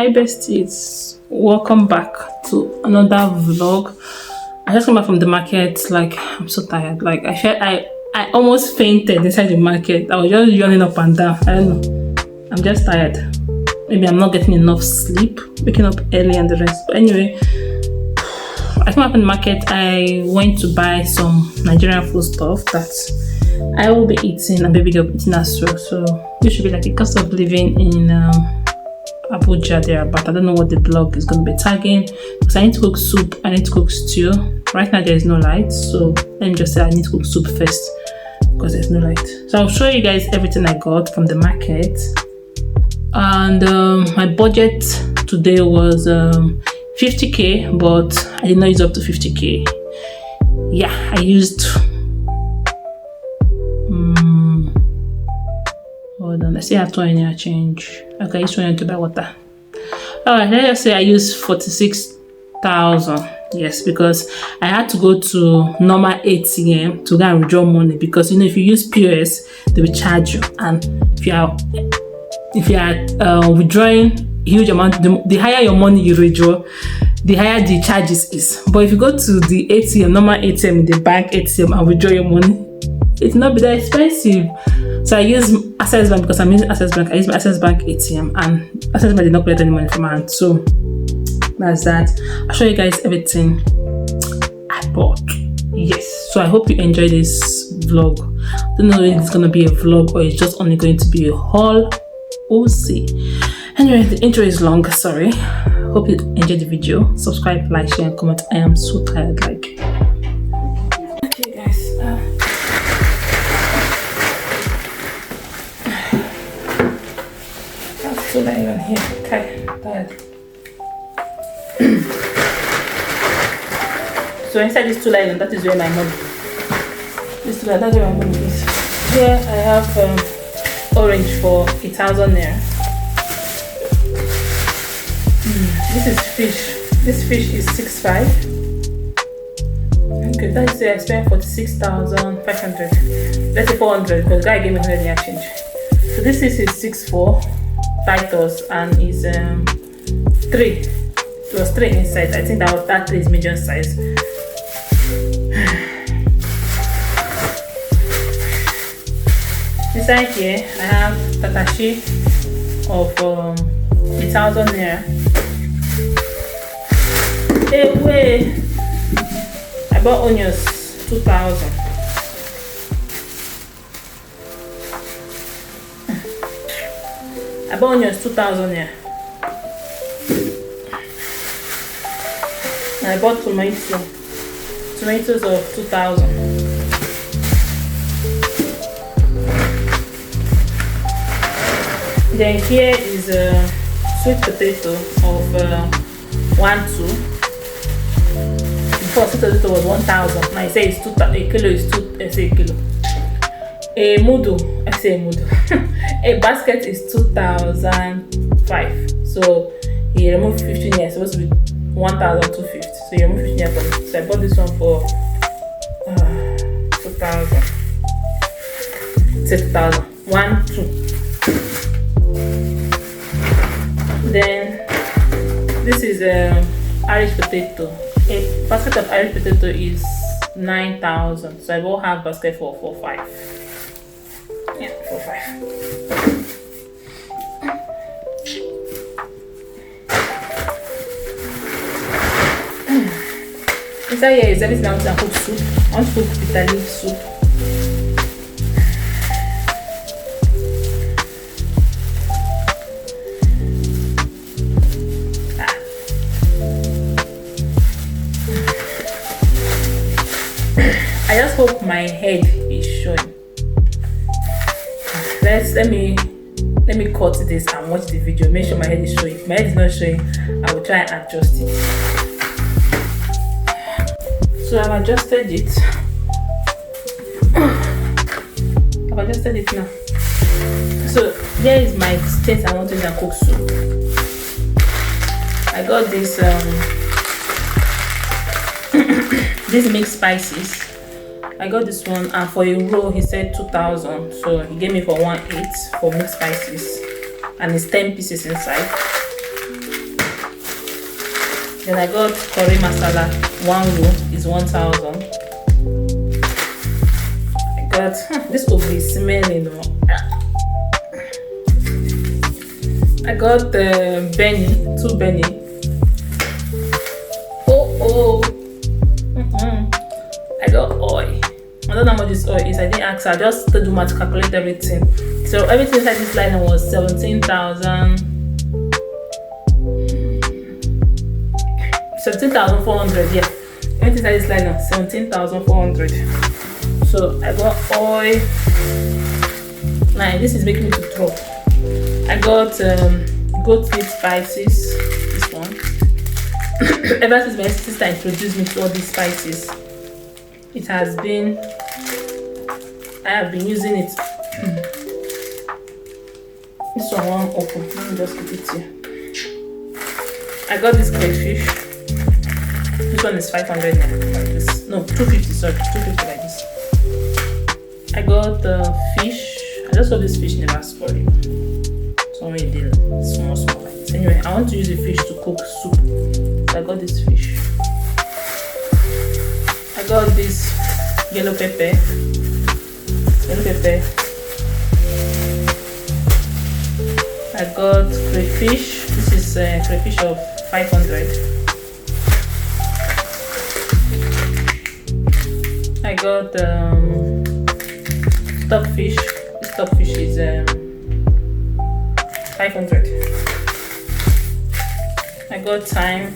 Hi besties, welcome back to another vlog. I just came back from the market. Like, I'm so tired. Like, I almost fainted inside the market. I was just yawning up and down. I don't know, I'm just tired. Maybe I'm not getting enough sleep, waking up early and the rest. But anyway, I came up in the market. I went to buy some Nigerian food stuff that I will be eating and baby girl will be eating as well. So this should be like a cost of living in Abuja there, but I don't know what the blog is going to be tagging because I need to cook soup, I need to cook stew. Right now there is no light, so let me just say I need to cook soup first because there's no light. So I'll show you guys everything I got from the market. And my budget today was 50k, but I did not use up to 50k. Yeah, I used hold on, let's see how 20 I change. Okay, I used 20 to buy water. Alright, let's say I used 46,000. Yes, because I had to go to normal ATM to go and withdraw money, because you know if you use POS they will charge you, and if you are withdrawing huge amount, the higher your money you withdraw, the higher the charges is. But if you go to the ATM, normal ATM in the bank ATM, and withdraw your money, it's not be that expensive. So I use Access Bank because I'm using Access Bank. I use my Access Bank ATM, and Access Bank did not collect any money from my hand. So that's that. I'll show you guys everything I bought. Yes. So I hope you enjoy this vlog. I don't know if it's gonna be a vlog or it's just only going to be a haul. We'll see. Anyway, the intro is long. Sorry. Hope you enjoyed the video. Subscribe, like, share, and comment. I am so tired. Like. Okay, guys. So lying on here. Okay, tired. So inside this 2 line, that is where my money. This 2 line, that's where my money is. Here I have orange for 1,000 naira. This is fish. This fish is 6.5. Okay, that's say I spent 46,500. Let's say 400 because guy gave me 100 naira change. So this is 6.4 Titus and is 3. It was 3 inside. I think that 3 is medium size. Inside here I have tatashi of 1,000 naira. Hey, wait! I bought onions 2,000. I bought onions 2,000 naira. And I bought tomatoes of 2,000. Then here is a sweet potato of 1,200. Before sweet potato was 1,000. Now I say it's 2,000. A kilo is 2. I say a kilo. A mudu. I say a mudu. A basket is 2,005. So he removed 15 years. Supposed to be 1,250. So he removed 15 years from it. So I bought this one for 2,000. Say 2,000. 1, 2. Then this is Irish potato. A basket of Irish potato is 9,000. So I bought half basket for 4,500. Yeah, 4,500. Inside here is everything I want to cook soup. I want to cook bitter leaf soup. I just hope my head is showing. Let me cut this and watch the video. Make sure my head is showing. If my head is not showing, I will try and adjust it. So I've adjusted it. I've adjusted it now. So here is my state I want to cook soup. I got this these mixed spices. I got this one, and for a roll he said 2,000, so he gave me for 1,800 for mixed spices, and it's 10 pieces inside. Then I got curry masala. One roll is 1,000. I got this will be smelling. I got the Benny, 2 Benny. I got oil. I don't know how much this oil is. I didn't ask her. I just to do math to calculate everything. So everything inside this line was 17,400. Yeah, everything inside this line was 17,400. So I got oil. Now this is making me to throw. I got goat meat spices. This one. Ever since my sister introduced me to all these spices, it has been. I have been using it. This one won't open. Let me just keep it here. I got this crayfish. This one is 500 like this. No, 250. Sorry, 250 like this. I got the fish. I just hope this fish never spoil. So many did small like this. Anyway, I want to use the fish to cook soup. So I got this fish. I got this yellow pepper. I got crayfish. This is crayfish of 500. I got stockfish. This stockfish is 500. I got thyme.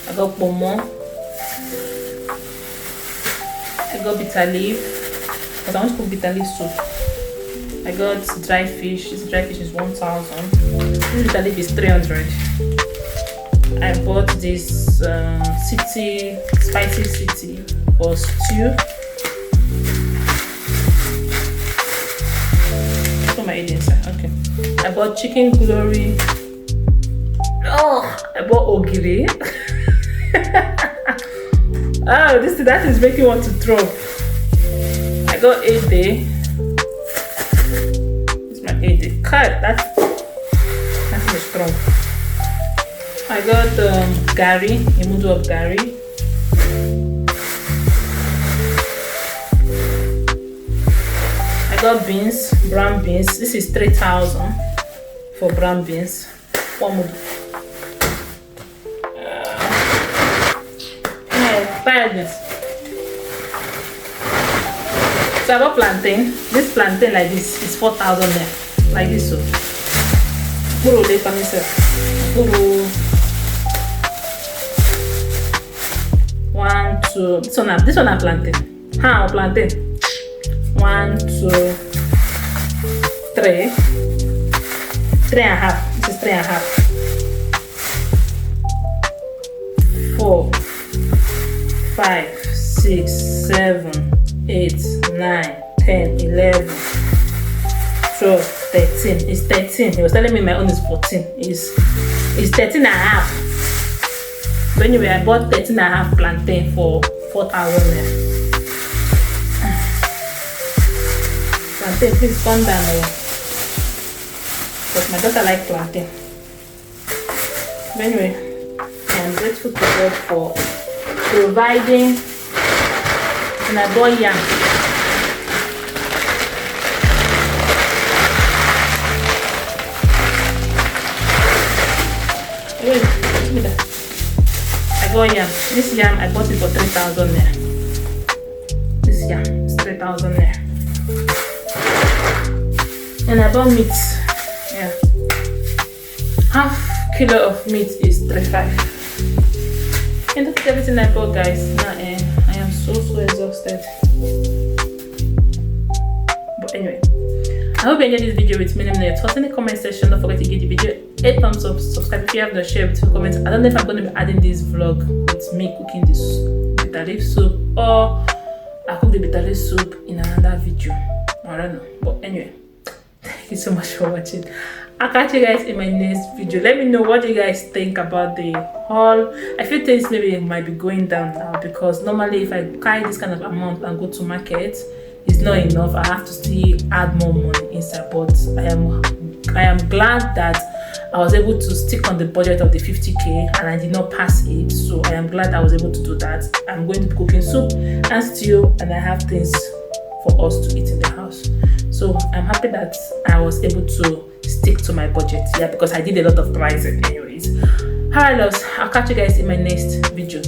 I got pomo. I got bitter leaf, because I want to cook bitter leaf soup. I got dry fish. This dry fish is 1,000. This bitter leaf is 300. I bought this spicy city for stew. Put my egg inside. Okay. I bought chicken glory. Oh, I bought ogiri. Oh, that is making me want to throw. I got 8 day. It's my 8 day. Cut. That's strong. I got gari, a mudu of gari. I got beans, brown beans. This is 3,000 for brown beans. One mudu. Tiredness. So I got plantain. This plantain like this is 4,000 there. Like this so. Puro de panisa. Puro. 1, 2. This one are plantain. How plantain? 1, 2, 3. 3.5. This is 3.5. 4. 5, 6, 7, 8, 9, 10, 11, 12, 13. It's 13. He was telling me my own is 14. It's 13.5. But anyway, I bought 13.5 plantain for 4,000 there. Plantain, please come down. Because my daughter likes plantain. But anyway, I am grateful to God for providing, and I bought yam. Wait, give me that. I got yam. This yam I bought it for 3,000 there. This yam is 3,000 there. And I bought meat. Yeah. Half kilo of meat is 3,500. And that's everything I bought, guys. Now, I am so exhausted. But anyway, I hope you enjoyed this video with me. Let me know your thoughts in the comment section. Don't forget to give the video a thumbs up, subscribe if you have not, share with your comments. I don't know if I'm going to be adding this vlog with me cooking this bitter leaf soup, or I cook the bitter leaf soup in another video. I don't know. But anyway, thank you so much for watching. I'll catch you guys in my next video. Let me know what you guys think about the haul. I feel things maybe might be going down now, because normally if I carry this kind of amount and go to market, it's not enough. I have to still add more money inside. But I am glad that I was able to stick on the budget of the 50k and I did not pass it. So I am glad I was able to do that. I'm going to be cooking soup and stew, and I have things for us to eat in the house. So I'm happy that I was able to stick to my budget. Yeah, because I did a lot of pricing anyways. Alright loves, I'll catch you guys in my next video.